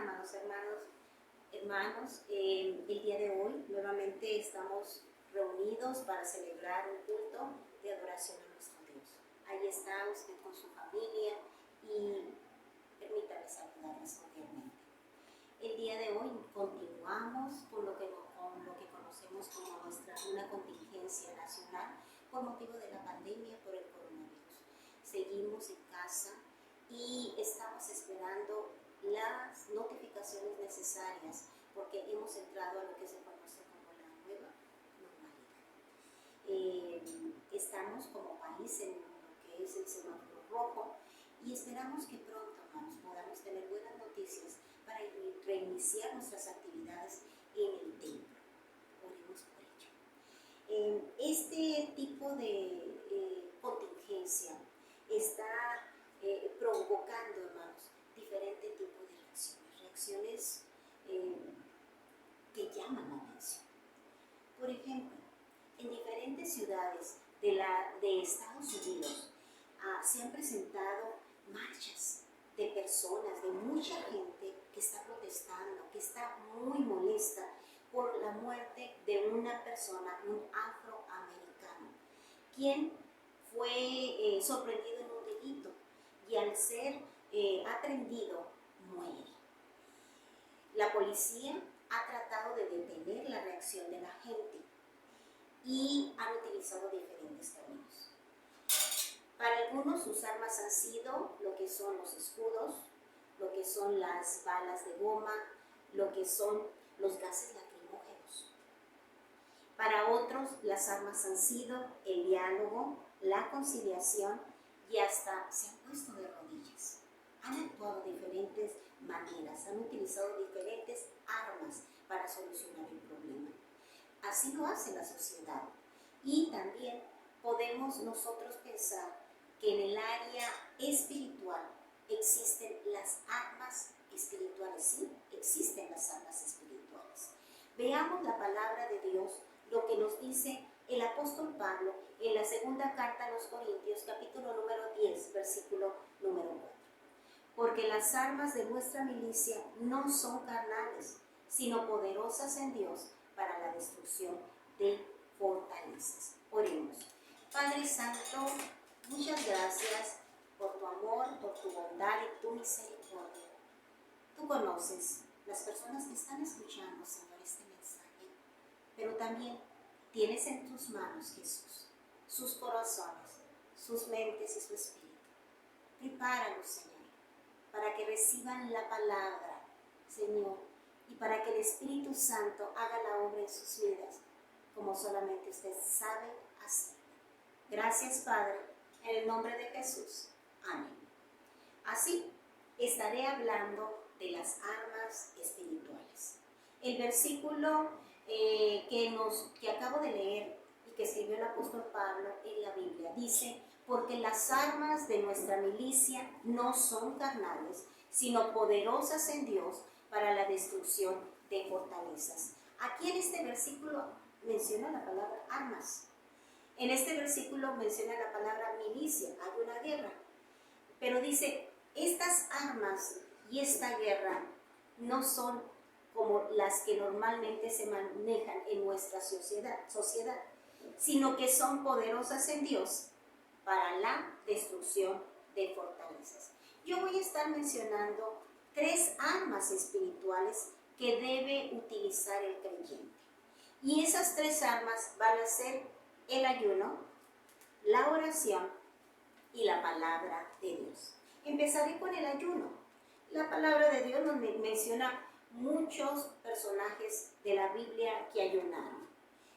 amados hermanos. El día de hoy nuevamente estamos reunidos para celebrar un culto de adoración a nuestro Dios. Ahí está usted con su familia y permítame saludarles cordialmente. El día de hoy continuamos con lo que conocemos como una contingencia nacional por motivo de la pandemia por el coronavirus. Seguimos en casa y estamos esperando las notificaciones necesarias porque hemos entrado a lo que se conoce como la nueva normalidad. Estamos como país en lo que es el semáforo rojo y esperamos que pronto, hermanos, podamos tener buenas noticias para reiniciar nuestras actividades en el templo. Oremos por ello. Este tipo de contingencia está provocando, hermanos, diferentes tipos de reacciones que llaman la atención. Por ejemplo, en diferentes ciudades de Estados Unidos se han presentado marchas de personas, de mucha gente que está protestando, que está muy molesta por la muerte de una persona, un afroamericano, quien fue sorprendido en un delito y al ser aprehendido muere. La policía ha tratado de detener la reacción de la gente y han utilizado diferentes caminos. Para algunos sus armas han sido lo que son los escudos, lo que son las balas de goma, lo que son los gases lacrimógenos. Para otros las armas han sido el diálogo, la conciliación y hasta se han puesto de rodillas. Han actuado de diferentes maneras, han utilizado diferentes armas para solucionar el problema. Así lo hace la sociedad. Y también podemos nosotros pensar que en el área espiritual existen las armas espirituales. Sí, existen las armas espirituales. Veamos la palabra de Dios, lo que nos dice el apóstol Pablo en la segunda carta a los Corintios, capítulo número 10, versículo número 4. Porque las armas de nuestra milicia no son carnales, sino poderosas en Dios para la destrucción de fortalezas. Oremos. Padre Santo, muchas gracias por tu amor, por tu bondad y tu misericordia. Tú conoces las personas que están escuchando, Señor, este mensaje, pero también tienes en tus manos, Jesús, sus corazones, sus mentes y su espíritu. Prepáralos, Señor, para que reciban la palabra, Señor, y para que el Espíritu Santo haga la obra en sus vidas, como solamente usted sabe hacer. Gracias, Padre, en el nombre de Jesús. Amén. Así, estaré hablando de las armas espirituales. El versículo que acabo de leer y que escribió el apóstol Pablo en la Biblia dice: porque las armas de nuestra milicia no son carnales, sino poderosas en Dios para la destrucción de fortalezas. Aquí en este versículo menciona la palabra armas. En este versículo menciona la palabra milicia, hay una guerra. Pero dice, estas armas y esta guerra no son como las que normalmente se manejan en nuestra sociedad, sino que son poderosas en Dios para la destrucción de fortalezas. Yo voy a estar mencionando 3 armas espirituales que debe utilizar el creyente. Y esas 3 armas van a ser el ayuno, la oración y la palabra de Dios. Empezaré con el ayuno. La palabra de Dios nos menciona muchos personajes de la Biblia que ayunaron.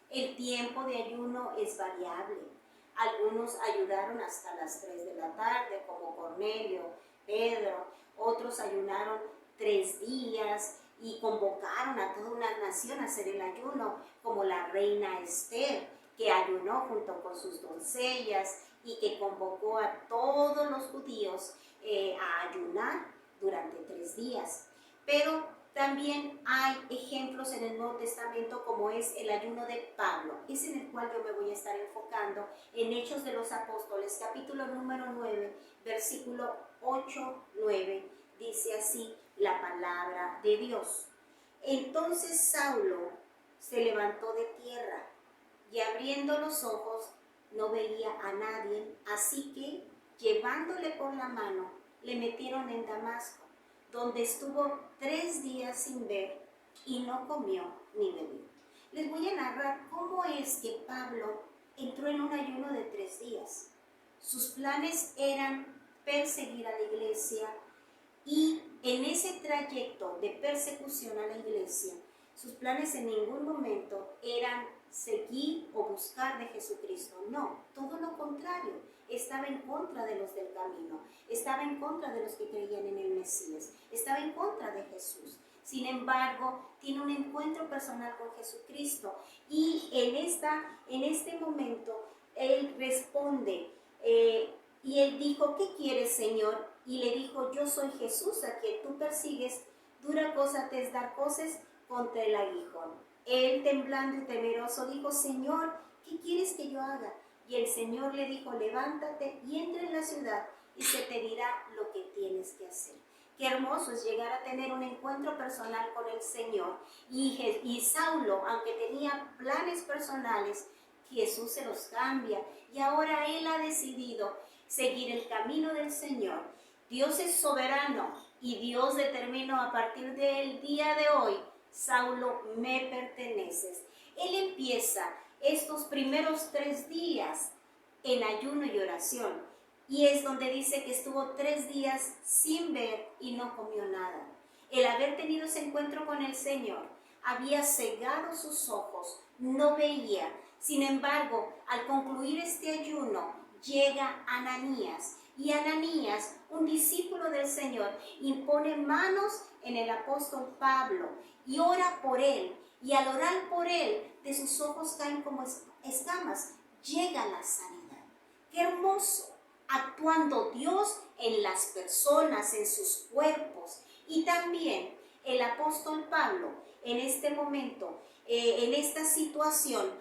El tiempo de ayuno es variable. Algunos ayunaron hasta las 3 de la tarde, como Cornelio, Pedro. Otros ayunaron 3 días y convocaron a toda una nación a hacer el ayuno, como la reina Esther, que ayunó junto con sus doncellas y que convocó a todos los judíos a ayunar durante 3 días. Pero también hay ejemplos en el Nuevo Testamento como es el ayuno de Pablo. Es en el cual yo me voy a estar enfocando en Hechos de los Apóstoles, capítulo número 9, versículo 8-9. Dice así la palabra de Dios. Entonces Saulo se levantó de tierra y abriendo los ojos no veía a nadie, así que llevándole por la mano le metieron en Damasco, donde estuvo 3 días sin ver y no comió ni bebió. Les voy a narrar cómo es que Pablo entró en un ayuno de 3 días. Sus planes eran perseguir a la iglesia y en ese trayecto de persecución a la iglesia, sus planes en ningún momento eran seguir o buscar de Jesucristo. No, todo lo contrario. Estaba en contra de los del camino, estaba en contra de los que creían en el Mesías, estaba en contra de Jesús. Sin embargo, tiene un encuentro personal con Jesucristo y en este momento él responde y él dijo: ¿qué quieres, Señor? Y le dijo: yo soy Jesús a quien tú persigues, dura cosa te es dar coces contra el aguijón. Él, temblando y temeroso, dijo: Señor, ¿qué quieres que yo haga? Y el Señor le dijo: levántate y entra en la ciudad y se te dirá lo que tienes que hacer. Qué hermoso es llegar a tener un encuentro personal con el Señor. Y Saulo, aunque tenía planes personales, Jesús se los cambia y ahora él ha decidido seguir el camino del Señor. Dios es soberano y Dios determinó a partir del día de hoy: Saulo, me perteneces. Él empieza estos primeros 3 días en ayuno y oración, y es donde dice que estuvo 3 días sin ver y no comió nada. El haber tenido ese encuentro con el Señor había cegado sus ojos, no veía. Sin embargo, al concluir este ayuno, llega Ananías, y Ananías, un discípulo del Señor, impone manos en el apóstol Pablo y ora por él, y al orar por él, de sus ojos caen como escamas, llega la sanidad. ¡Qué hermoso! Actuando Dios en las personas, en sus cuerpos. Y también el apóstol Pablo, en este momento, en esta situación,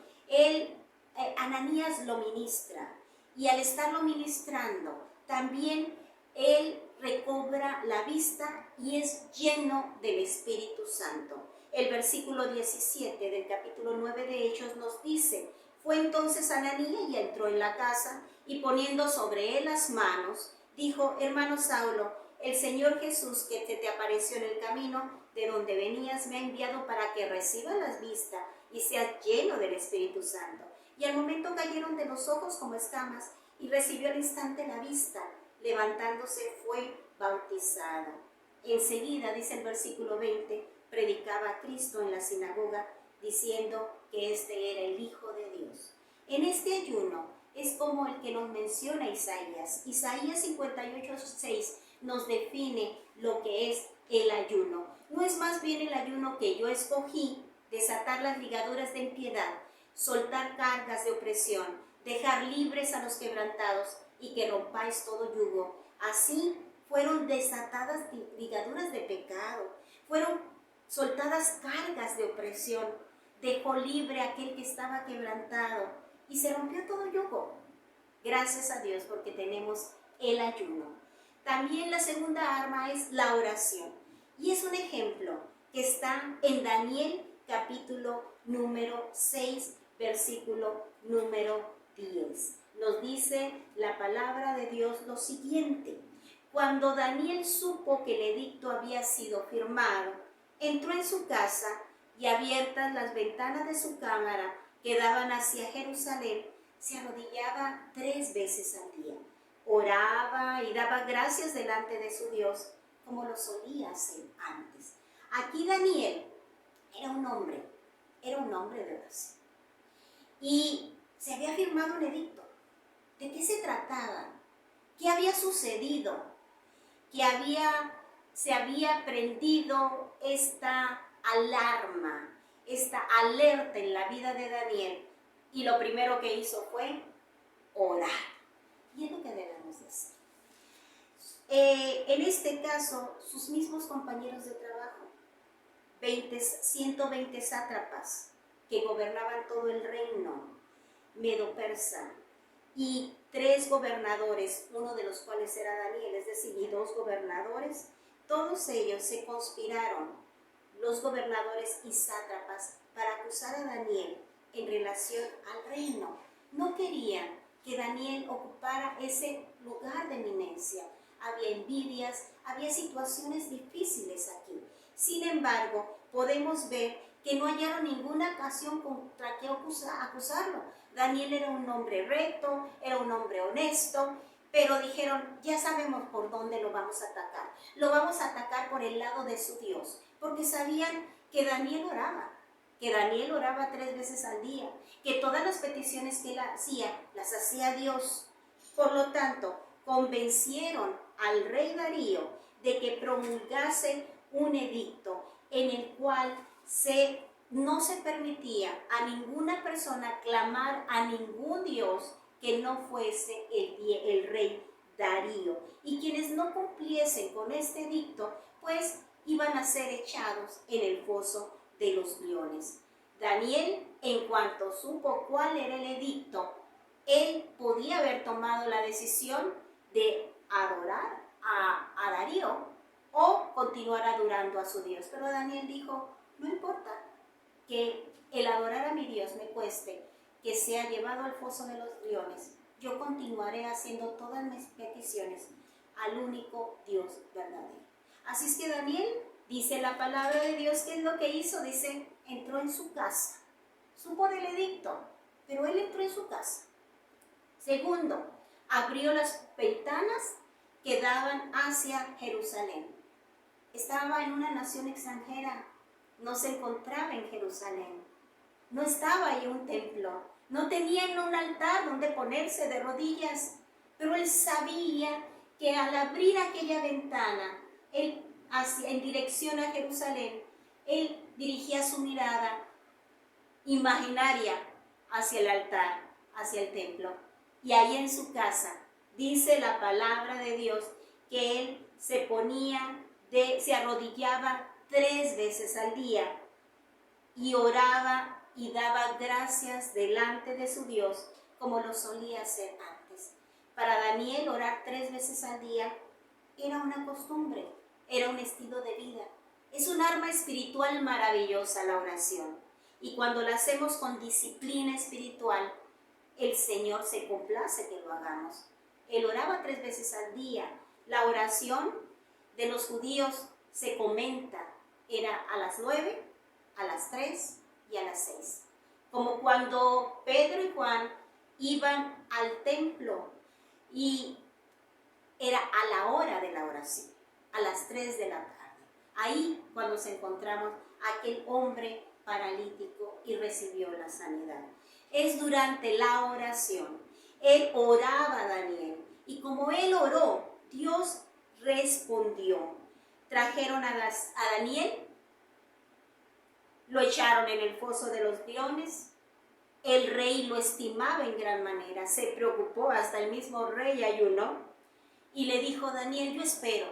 Ananías lo ministra, y al estarlo ministrando, también él recobra la vista y es lleno del Espíritu Santo. El versículo 17 del capítulo 9 de Hechos nos dice: fue entonces Ananías y entró en la casa, y poniendo sobre él las manos, dijo: hermano Saulo, el Señor Jesús que te apareció en el camino de donde venías me ha enviado para que recibas la vista y seas lleno del Espíritu Santo. Y al momento cayeron de los ojos como escamas, y recibió al instante la vista. Levantándose fue bautizado. Enseguida, dice el versículo 20, predicaba a Cristo en la sinagoga, diciendo que este era el Hijo de Dios. En este ayuno es como el que nos menciona Isaías. Isaías 58:6 nos define lo que es el ayuno. No es más bien el ayuno que yo escogí: desatar las ligaduras de impiedad, soltar cargas de opresión, dejar libres a los quebrantados, y que rompáis todo yugo. Así fueron desatadas ligaduras de pecado, fueron soltadas cargas de opresión, dejó libre a aquel que estaba quebrantado y se rompió todo yugo. Gracias a Dios porque tenemos el ayuno. También la segunda arma es la oración, y es un ejemplo que está en Daniel capítulo número 6, versículo número 10. Nos dice la palabra de Dios lo siguiente: cuando Daniel supo que el edicto había sido firmado, entró en su casa, y abiertas las ventanas de su cámara que daban hacia Jerusalén, se arrodillaba 3 veces al día. Oraba y daba gracias delante de su Dios, como lo solía hacer antes. Aquí Daniel era un hombre de oración. Y se había firmado un edicto. ¿De qué se trataba? ¿Qué había sucedido? Que se había prendido esta alarma, esta alerta en la vida de Daniel, y lo primero que hizo fue orar. Y es lo que debemos de hacer. En este caso, sus mismos compañeros de trabajo, 120 sátrapas que gobernaban todo el reino medo-persa, y 3 gobernadores, uno de los cuales era Daniel, es decir, y 2 gobernadores, Todos ellos se conspiraron, los gobernadores y sátrapas, para acusar a Daniel en relación al reino. No querían que Daniel ocupara ese lugar de eminencia. Había envidias, había situaciones difíciles aquí. Sin embargo, podemos ver que no hallaron ninguna ocasión contra que acusarlo. Daniel era un hombre recto, era un hombre honesto, pero dijeron, ya sabemos por dónde lo vamos a atacar. Lo vamos a atacar por el lado de su Dios, porque sabían que Daniel oraba 3 veces al día, que todas las peticiones que él hacía, las hacía Dios. Por lo tanto, convencieron al rey Darío de que promulgase un edicto en el cual no se permitía a ninguna persona clamar a ningún Dios que no fuese el rey Darío. Y quienes no cumpliesen con este edicto, pues iban a ser echados en el foso de los leones. Daniel, en cuanto supo cuál era el edicto, él podía haber tomado la decisión de adorar a Darío o continuar adorando a su Dios. Pero Daniel dijo, no importa que el adorar a mi Dios me cueste que sea llevado al foso de los leones, yo continuaré haciendo todas mis peticiones al único Dios verdadero. Así es que Daniel, dice la palabra de Dios, ¿qué es lo que hizo? Dice, entró en su casa. Supo del edicto, pero él entró en su casa. Segundo, abrió las ventanas que daban hacia Jerusalén. Estaba en una nación extranjera, no se encontraba en Jerusalén, no estaba ahí un templo, no tenían un altar donde ponerse de rodillas, pero él sabía que al abrir aquella ventana, él en dirección a Jerusalén, él dirigía su mirada imaginaria hacia el altar, hacia el templo. Y ahí en su casa, dice la palabra de Dios, que él se arrodillaba 3 veces al día y oraba y daba gracias delante de su Dios, como lo solía hacer antes. Para Daniel, orar 3 veces al día era una costumbre, era un estilo de vida. Es un arma espiritual maravillosa la oración. Y cuando la hacemos con disciplina espiritual, el Señor se complace que lo hagamos. Él oraba 3 veces al día. La oración de los judíos se comenta, era a las 9, a las 3 y a las 6. Como cuando Pedro y Juan iban al templo y era a la hora de la oración, a las 3 de la tarde. Ahí cuando nos encontramos aquel hombre paralítico y recibió la sanidad. Es durante la oración. Él oraba, Daniel, y como él oró, Dios respondió. Trajeron a Daniel, lo echaron en el foso de los leones. El rey lo estimaba en gran manera, se preocupó, hasta el mismo rey ayunó y le dijo, Daniel, yo espero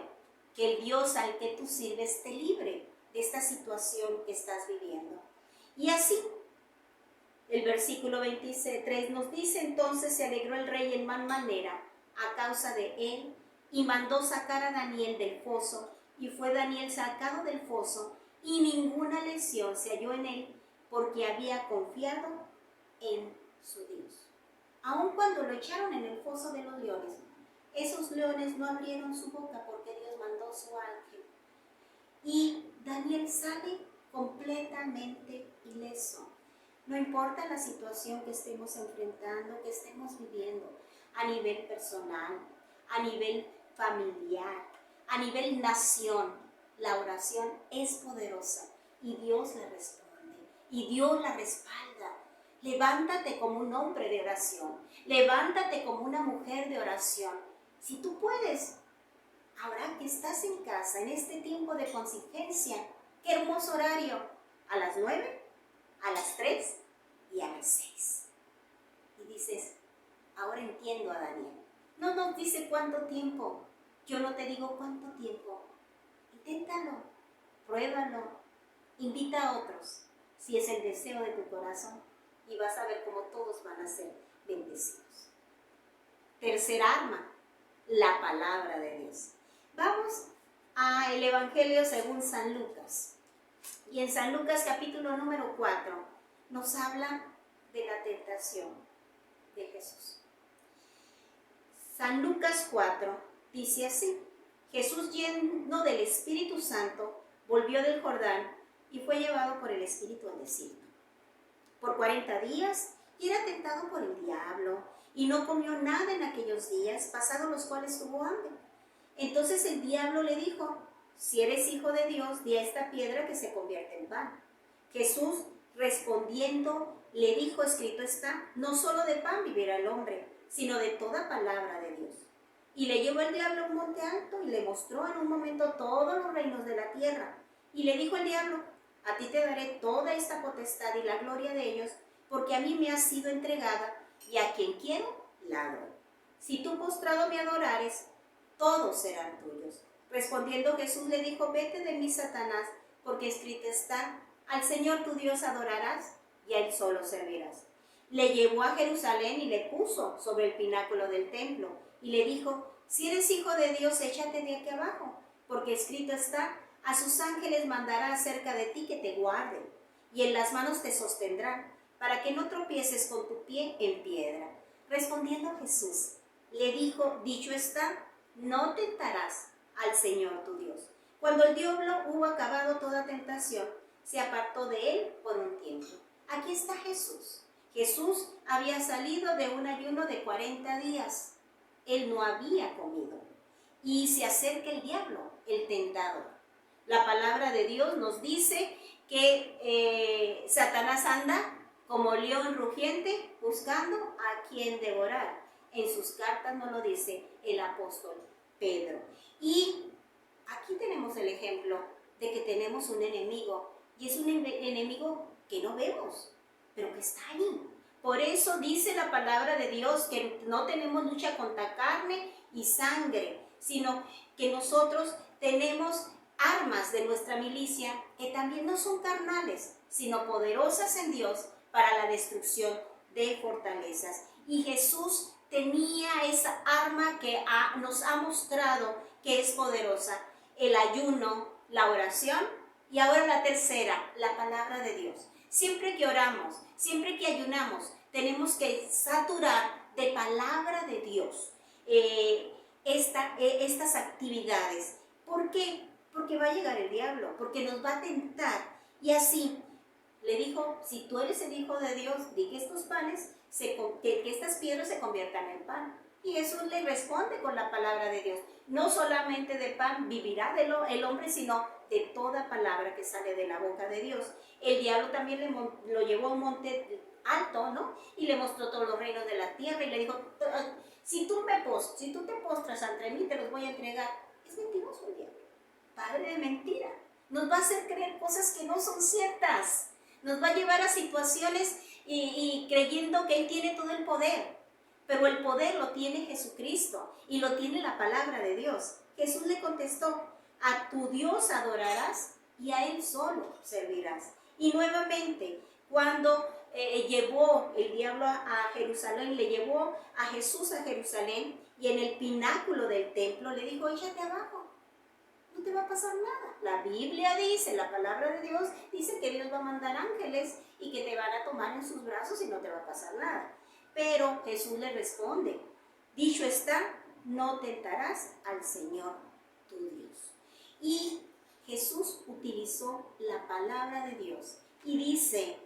que el Dios al que tú sirves te libre de esta situación que estás viviendo. Y así, el versículo 23 nos dice, entonces se alegró el rey en gran manera a causa de él y mandó sacar a Daniel del foso, y fue Daniel sacado del foso y ninguna lesión se halló en él, porque había confiado en su Dios. Aun cuando lo echaron en el foso de los leones, esos leones no abrieron su boca porque Dios mandó su ángel. Y Daniel sale completamente ileso. No importa la situación que estemos enfrentando, que estemos viviendo, a nivel personal, a nivel familiar, a nivel nación, la oración es poderosa y Dios le responde y Dios la respalda. Levántate como un hombre de oración, levántate como una mujer de oración. Si tú puedes, ahora que estás en casa, en este tiempo de contingencia, qué hermoso horario, a las 9, a las 3 y a las 6. Y dices, ahora entiendo a Daniel. No nos dice cuánto tiempo, yo no te digo cuánto tiempo. Inténtalo, pruébalo, invita a otros, si es el deseo de tu corazón, y vas a ver cómo todos van a ser bendecidos. Tercer arma, la palabra de Dios. Vamos a al Evangelio según San Lucas. Y en San Lucas capítulo número 4 nos habla de la tentación de Jesús. San Lucas 4 dice así: Jesús, lleno del Espíritu Santo, volvió del Jordán y fue llevado por el Espíritu al desierto por 40 días, y era tentado por el diablo, y no comió nada en aquellos días, pasados los cuales tuvo hambre. Entonces el diablo le dijo: si eres hijo de Dios, di a esta piedra que se convierta en pan. Jesús, respondiendo, le dijo: escrito está, no solo de pan vivirá el hombre, sino de toda palabra de Dios. Y le llevó el diablo a un monte alto y le mostró en un momento todos los reinos de la tierra. Y le dijo el diablo: a ti te daré toda esta potestad y la gloria de ellos, porque a mí me ha sido entregada, y a quien quiero la doy. Si tú postrado me adorares, todos serán tuyos. Respondiendo Jesús le dijo: vete de mí, Satanás, porque escrito está, al Señor tu Dios adorarás, y a Él solo servirás. Le llevó a Jerusalén y le puso sobre el pináculo del templo, y le dijo: si eres hijo de Dios, échate de aquí abajo, porque escrito está, a sus ángeles mandará acerca de ti que te guarden, y en las manos te sostendrán, para que no tropieces con tu pie en piedra. Respondiendo Jesús, le dijo: dicho está, no tentarás al Señor tu Dios. Cuando el diablo hubo acabado toda tentación, se apartó de él por un tiempo. Aquí está Jesús. Jesús había salido de un ayuno de 40 días. Él no había comido. Y se acerca el diablo, el tentador. La palabra de Dios nos dice que Satanás anda como león rugiente buscando a quien devorar. En sus cartas nos lo dice el apóstol Pedro. Y aquí tenemos el ejemplo de que tenemos un enemigo, y es un enemigo que no vemos, pero que está ahí. Por eso dice la palabra de Dios que no tenemos lucha contra carne y sangre, sino que nosotros tenemos armas de nuestra milicia que también no son carnales, sino poderosas en Dios para la destrucción de fortalezas. Y Jesús tenía esa arma que nos ha mostrado que es poderosa: el ayuno, la oración, y ahora la tercera, la palabra de Dios. Siempre que oramos, siempre que ayunamos, tenemos que saturar de palabra de Dios estas actividades. ¿Por qué? Porque va a llegar el diablo, porque nos va a tentar. Y así le dijo: si tú eres el Hijo de Dios, di que estos panes, que estas piedras se conviertan en pan. Y Jesús le responde con la palabra de Dios: no solamente de pan vivirá el hombre, sino de toda palabra que sale de la boca de Dios. El diablo también lo llevó a un monte alto, ¿no? Y le mostró todos los reinos de la tierra y le dijo: si tú te postras ante mí, te los voy a entregar. Es mentiroso el diablo, padre de mentira. Nos va a hacer creer cosas que no son ciertas. Nos va a llevar a situaciones y creyendo que Él tiene todo el poder. Pero el poder lo tiene Jesucristo y lo tiene la palabra de Dios. Jesús le contestó: a tu Dios adorarás y a Él solo servirás. Y nuevamente, cuando llevó el diablo a Jerusalén, le llevó a Jesús a Jerusalén, y en el pináculo del templo le dijo: échate abajo, no te va a pasar nada. La Biblia dice, la palabra de Dios dice que Dios va a mandar ángeles y que te van a tomar en sus brazos y no te va a pasar nada. Pero Jesús le responde: dicho está, no tentarás al Señor tu Dios. Y Jesús utilizó la palabra de Dios y dice: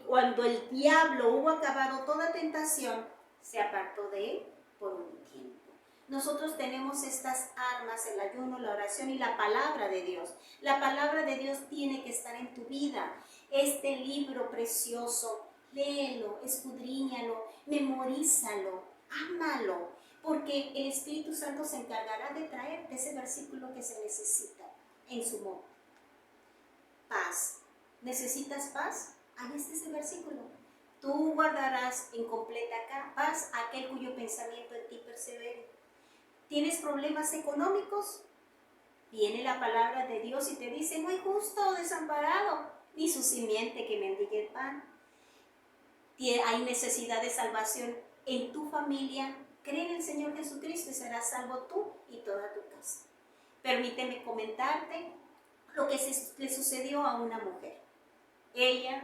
cuando el diablo hubo acabado toda tentación, se apartó de él por un tiempo. Nosotros tenemos estas armas: el ayuno, la oración y la palabra de Dios. La palabra de Dios tiene que estar en tu vida. Este libro precioso, léelo, escudriñalo, memorízalo, ámalo, porque el Espíritu Santo se encargará de traerte ese versículo que se necesita en su momento. Paz. ¿Necesitas paz? Ahí está ese versículo. Tú guardarás en completa paz aquel cuyo pensamiento en ti persevere. ¿Tienes problemas económicos? Viene la palabra de Dios y te dice: no hay justo o desamparado, ni su simiente que mendigue el pan. Hay necesidad de salvación en tu familia. Cree en el Señor Jesucristo y serás salvo tú y toda tu casa. permíteme comentarte lo que le sucedió a una mujer. Ella,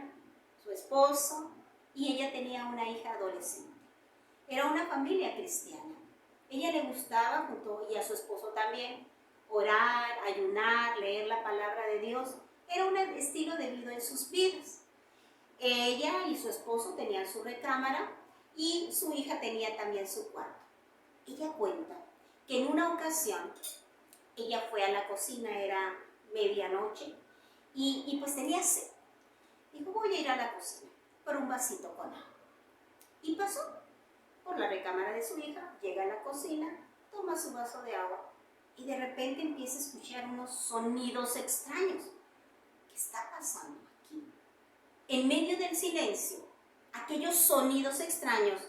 su esposo, y ella tenía una hija adolescente. Era una familia cristiana. Ella le gustaba, y a su esposo también, orar, ayunar, leer la palabra de Dios. Era un estilo de vida en sus vidas. Ella y su esposo tenían su recámara y su hija tenía también su cuarto. Ella cuenta que en una ocasión ella fue a la cocina, era medianoche, y pues tenía sed. Dijo, voy a ir a la cocina por un vasito con agua. Y pasó por la recámara de su hija, llega a la cocina, toma su vaso de agua y de repente empieza a escuchar unos sonidos extraños. ¿Qué está pasando aquí? En medio del silencio, aquellos sonidos extraños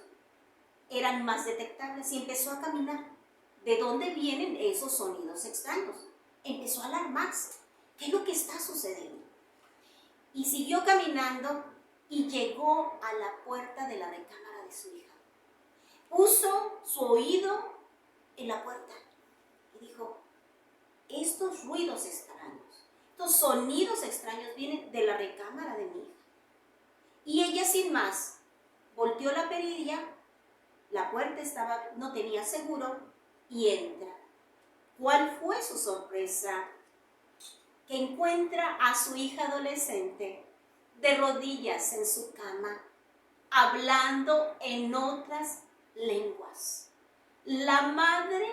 eran más detectables y empezó a caminar. ¿De dónde vienen esos sonidos extraños? Empezó a alarmarse. ¿Qué es lo que está sucediendo? Y siguió caminando y llegó a la puerta de la recámara de su hija. Puso su oído en la puerta y dijo, estos ruidos extraños, estos sonidos extraños vienen de la recámara de mi hija. Y ella sin más volteó la perilla, la puerta no tenía seguro y entra. ¿Cuál fue su sorpresa? Que encuentra a su hija adolescente de rodillas en su cama, hablando en otras lenguas. La madre,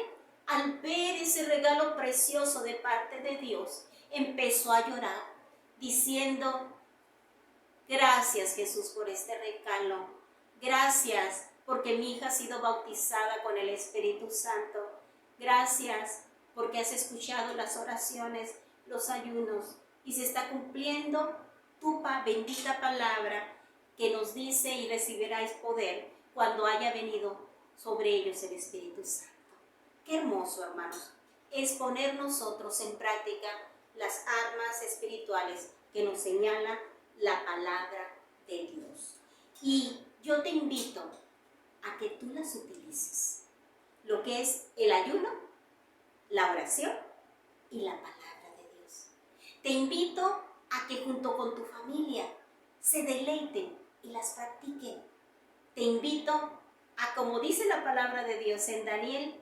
al ver ese regalo precioso de parte de Dios, empezó a llorar, diciendo, gracias Jesús por este regalo, gracias porque mi hija ha sido bautizada con el Espíritu Santo, gracias porque has escuchado las oraciones, los ayunos, y se está cumpliendo tu bendita palabra que nos dice y recibiráis poder cuando haya venido sobre ellos el Espíritu Santo. Qué hermoso, hermanos, es poner nosotros en práctica las armas espirituales que nos señala la palabra de Dios. Y yo te invito a que tú las utilices, lo que es el ayuno, la oración y la palabra de Dios. Te invito a que junto con tu familia se deleiten y las practiquen. Te invito a, como dice la palabra de Dios en Daniel,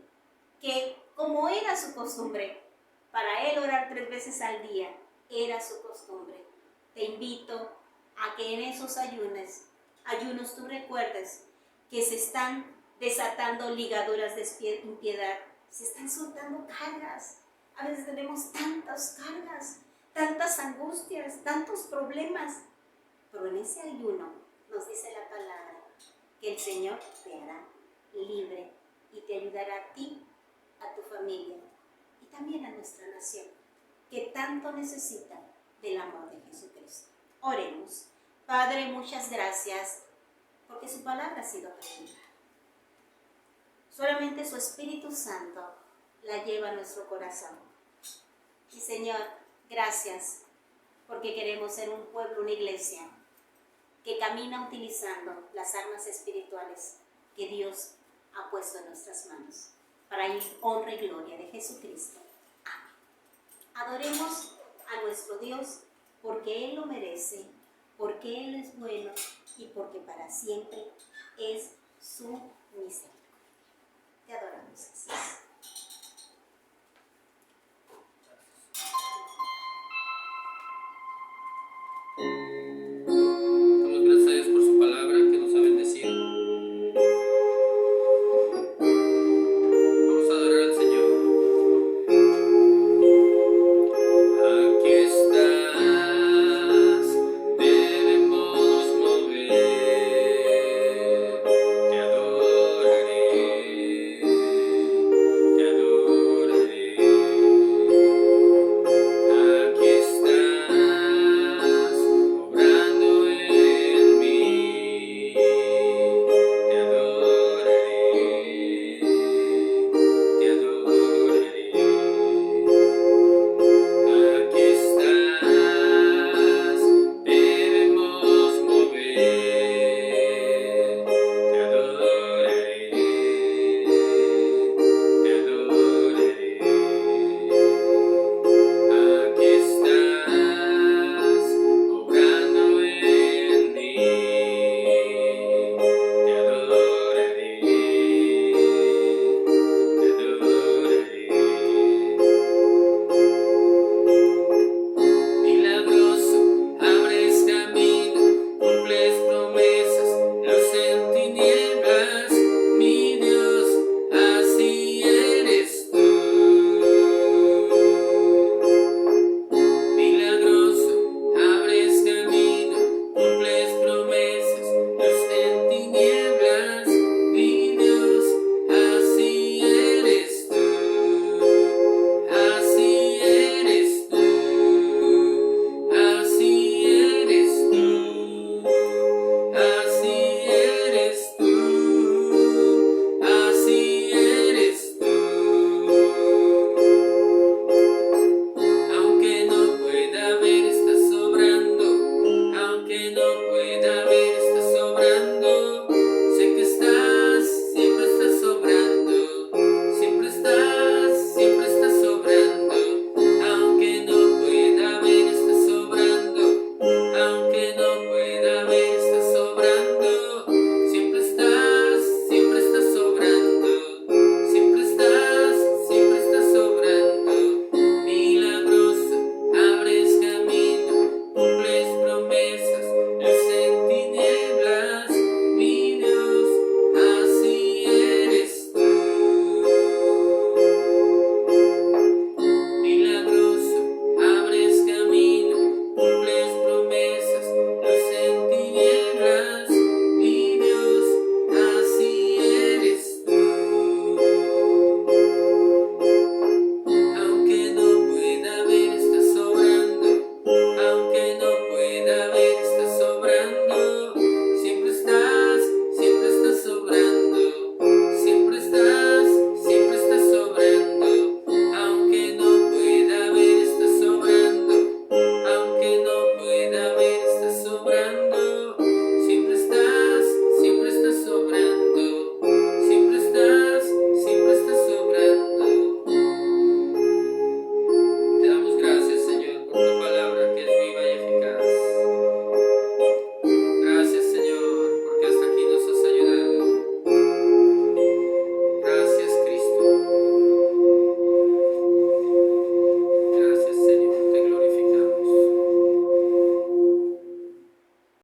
que como era su costumbre, para él orar 3 veces al día, era su costumbre. Te invito a que en esos ayunos tú recuerdes que se están desatando ligaduras de impiedad, se están soltando cargas. A veces tenemos tantas cargas, tantas angustias, tantos problemas, pero en ese ayuno nos dice la palabra que el Señor te hará libre y te ayudará a ti, a tu familia y también a nuestra nación, que tanto necesita del amor de Jesucristo. Oremos. Padre, muchas gracias porque su palabra ha sido predicada. Solamente su Espíritu Santo la lleva a nuestro corazón. Y Señor, gracias porque queremos ser un pueblo, una iglesia que camina utilizando las armas espirituales que Dios ha puesto en nuestras manos para honra y gloria de Jesucristo. Amén. Adoremos a nuestro Dios porque Él lo merece, porque Él es bueno y porque para siempre es su misericordia. Te adoramos, Jesús.